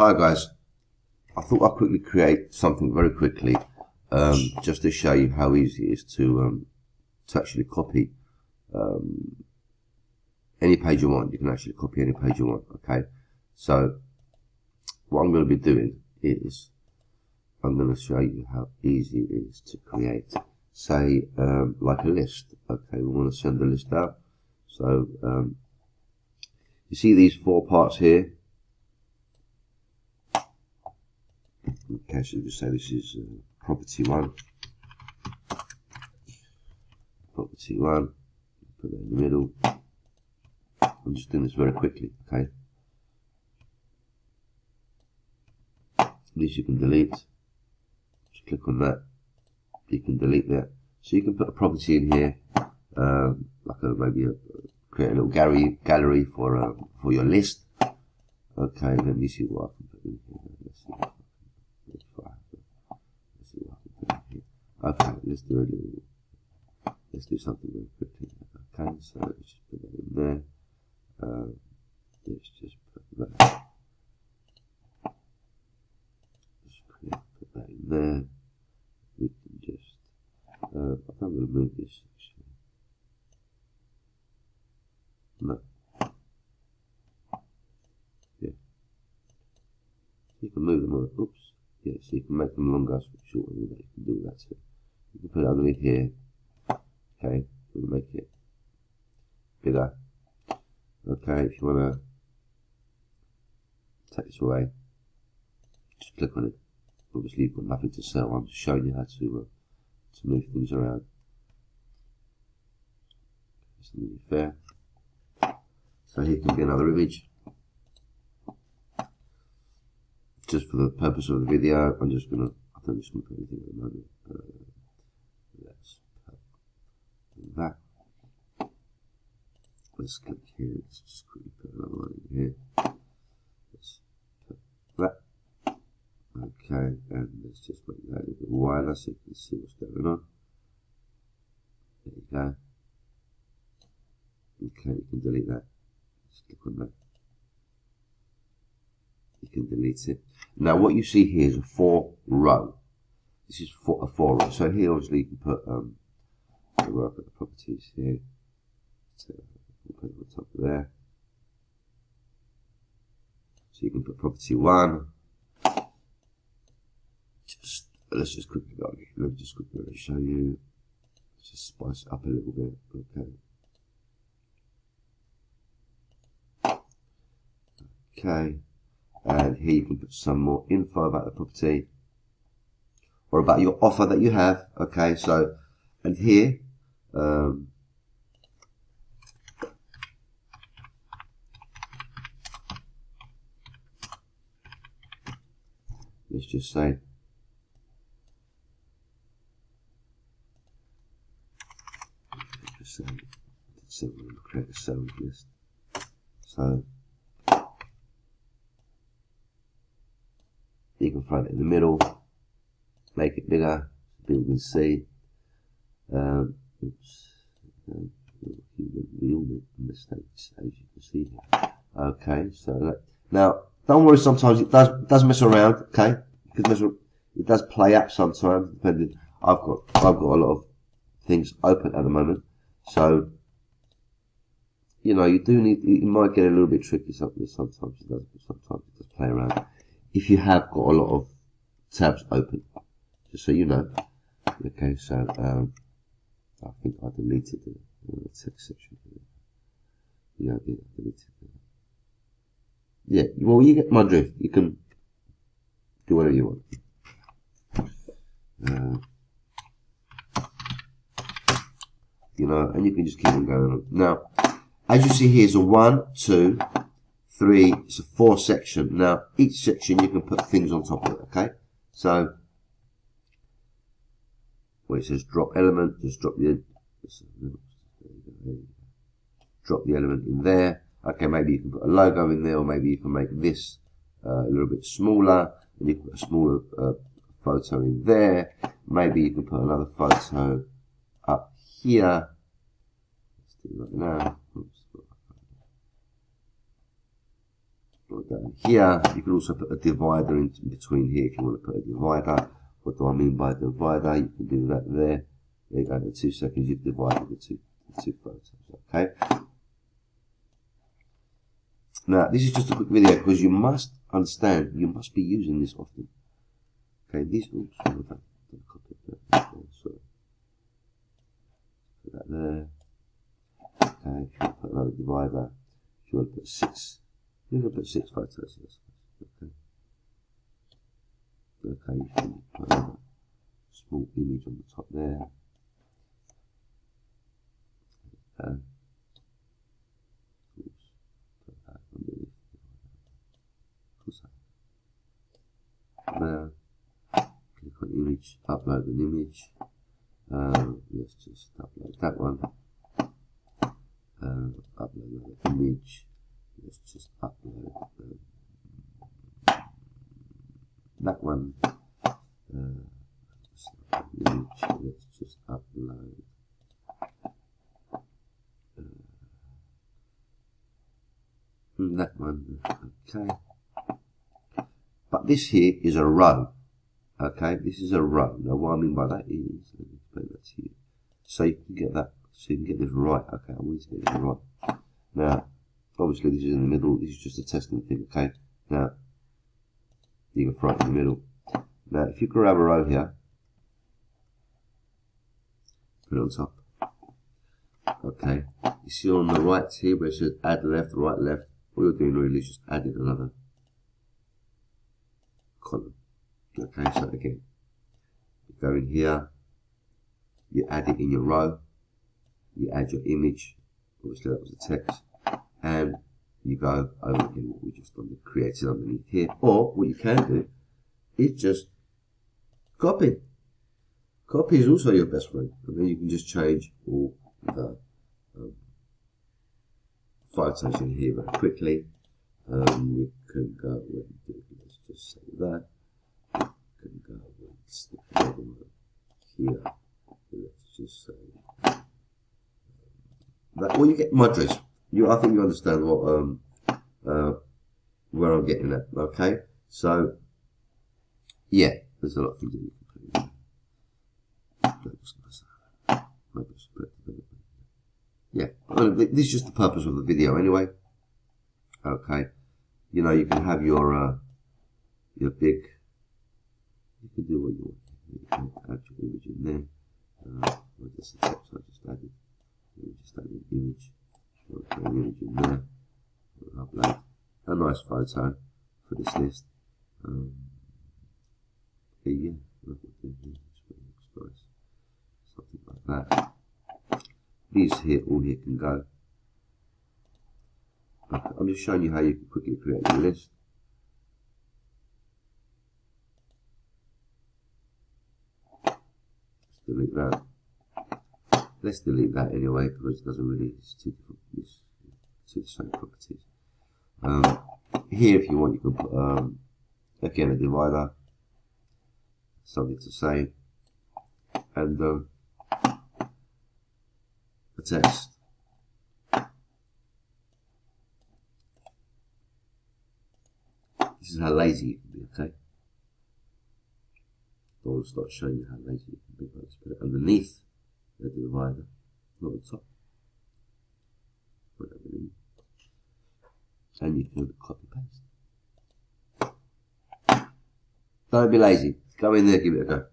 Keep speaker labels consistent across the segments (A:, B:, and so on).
A: Hi guys, I thought I'd quickly create something very quickly, just to show you how easy it is to actually copy any page you want. You can actually copy any page you want. Okay, so what I'm going to be doing is I'm going to show you how easy it is to create, say, like a list. Okay, we want to send the list out. So you see these 4 parts here. Okay, so just say this is property 1. Property 1. Put that in the middle. I'm just doing this very quickly. Okay. This you can delete. Just click on that. You can delete that. So you can put a property in here, like create a little gallery for your list. Okay, let me see what I can put in here. Let's see. Okay, let's do something very quickly. Okay, so let's just put that in there. Let's just put that. Put that in there. We can just. I think I'm going to move this actually. No. Yeah. You can move them on. Oops. Yeah, so you can make them longer, shorter, you can do that too. You can put it underneath here. Okay, we'll make it bigger. Okay, if you want to take this away, just click on it. Obviously, you've got nothing to sell. I'm just showing you how to move things around. It's really fair. So here can be another image. Just for the purpose of the video, I'm just gonna. I don't just gonna put anything at the moment. Let's put that. Let's click here. Let's just quickly put another one in here. Let's put that. Okay, and let's just make that a little bit wider so you can see what's going on. There you go. Okay, you can delete that. Just click on that. You can delete it. Now what you see here is a 4 row. This is a 4 row. So here obviously you can put where I put the properties here. So we'll put it on top of there. So you can put property 1. Let's just quickly go. Let me just quickly show you. Let's just spice it up a little bit. Okay. Okay. And here you can put some more info about the property or about your offer that you have. Okay, so, and here, let's just say, create a sales list. So, you can find it in the middle, make it bigger, so people can see. Oops, we all make mistakes, as you can see here. Okay, so that, now don't worry. Sometimes it does mess around. Okay, it does play up sometimes. Depending, I've got a lot of things open at the moment, so you know you do need. It might get a little bit tricky. Sometimes it does play around. If you have got a lot of tabs open, just so you know. Okay, so I think I deleted the text section. Yeah, I did. I deleted it. Yeah, well, you get my drift. You can do whatever you want. You know, and you can just keep on going on. Now, as you see here, is a 1, 2, 3, it's a 4 section. Now, each section you can put things on top of it, okay? So, where it says drop element, just drop the element in there. Okay, maybe you can put a logo in there, or maybe you can make this a little bit smaller, and you can put a smaller photo in there. Maybe you can put another photo up here. Let's do that now. Oops. Down here, you can also put a divider in between here if you want to put a divider. What do I mean by divider? You can do that there. There you go, in 2 seconds you've divided the two photos, okay? Now, this is just a quick video because you must understand, you must be using this often. Okay, this, oops, don't copy that. Sorry. Put that there. Okay, if you want to put another divider, if you want to put 6, you can put 6 photos here. Okay. Okay, you can put another small image on the top there. There, click on image, upload an image. Let's just upload that one. Upload another image. Let's just upload that one. Image. Let's just upload that one. Okay. But this here is a row. Okay, this is a row. Now what I mean by that is, let me explain that to you. So you can get that, so you can get this right. Okay, I want to get this right. Now, obviously this is in the middle, this is just a testing thing, okay? Now, you can throw it in the middle. Now, if you grab a row here, put it on top. Okay, you see on the right here where it says add left, right, left, all you're doing really is just adding another column. Okay, so again, you go in here, you add it in your row, you add your image, obviously that was the text, and you go over again what we just done, created underneath here. Or what you can do is just copy. Copy is also your best friend, and then you can just change all the photos in here very quickly. We can go and let's just say that. We can go and stick another one here. Let's just say that. Well, you get my drift. I think you understand what where I'm getting at. Okay, so yeah, there's a lot of things that you can put in. Maybe I should put it. Yeah, this is just the purpose of the video anyway. Okay, you know, you can have your big, you can do what you want. You can add your image in there. That's the text I just added. Just add an image. Put an image in there. Upload a nice photo for this list. Okay, yeah, look what they do. It's nice. Something like that. These here, all here can go. Okay, I'm just showing you how you can quickly create your list. Let's delete that. Let's delete that anyway because it doesn't really, it's two different, it's two the same properties. Here, if you want, you can put again a divider, something to say, and a text. This is how lazy you can be, okay? Don't want to start showing you how lazy you can be, but let's put it underneath the divider, not on top. Put it underneath. And you can copy paste. Don't be lazy. Go in there, give it a go.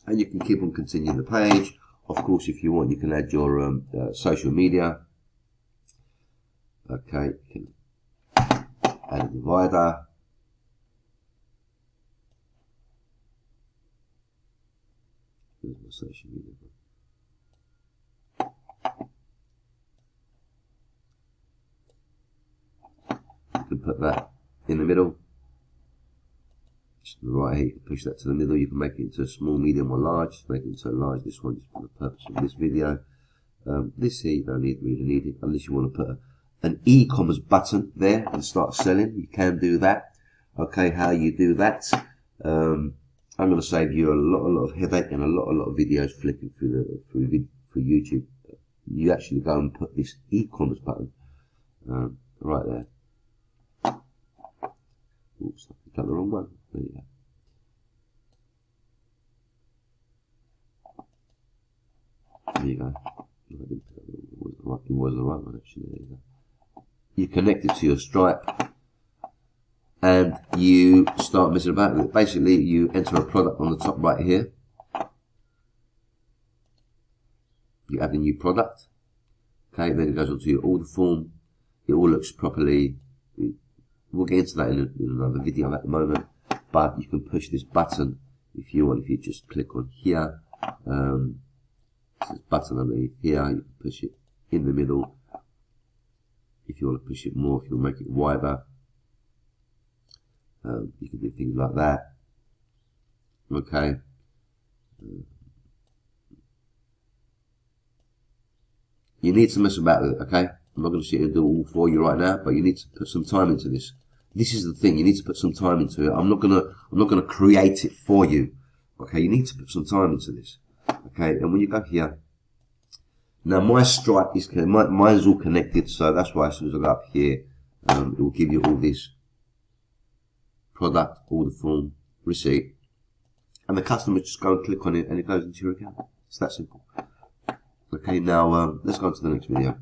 A: And you can keep on continuing the page. Of course, if you want, you can add your social media. Okay, you can add a divider. Here's my social media. You can put that in the middle. Just to the right here, you can push that to the middle. You can make it into a small, medium, or large. Make it into a large. This one is for the purpose of this video. This here, you don't really need it unless you want to put an e-commerce button there and start selling. You can do that. Okay, how you do that? I'm going to save you a lot of headache and a lot of videos flicking through YouTube. You actually go and put this e-commerce button right there. Oops, I picked up the wrong one. There you go. There you go. It was the right one actually. There you go. You connect it to your Stripe and you start messing about with it. Basically, you enter a product on the top right here. You add a new product. Okay, then it goes onto your order form. It all looks properly. We'll get into that in another video at the moment. But you can push this button if you want. If you just click on here, this button underneath here, you can push it in the middle. If you want to push it more, if you want to make it wider, you can do things like that. Okay. You need to mess about with it, okay? I'm not going to sit here and do it all for you right now, but you need to put some time into this. This is the thing, you need to put some time into it. I'm not gonna create it for you. Okay, you need to put some time into this. Okay, and when you go here, now my Stripe is mine's all connected, so that's why as soon as I go up here, it will give you all this product, order form, receipt, and the customer just go and click on it and it goes into your account. It's that simple. Okay, now let's go on to the next video.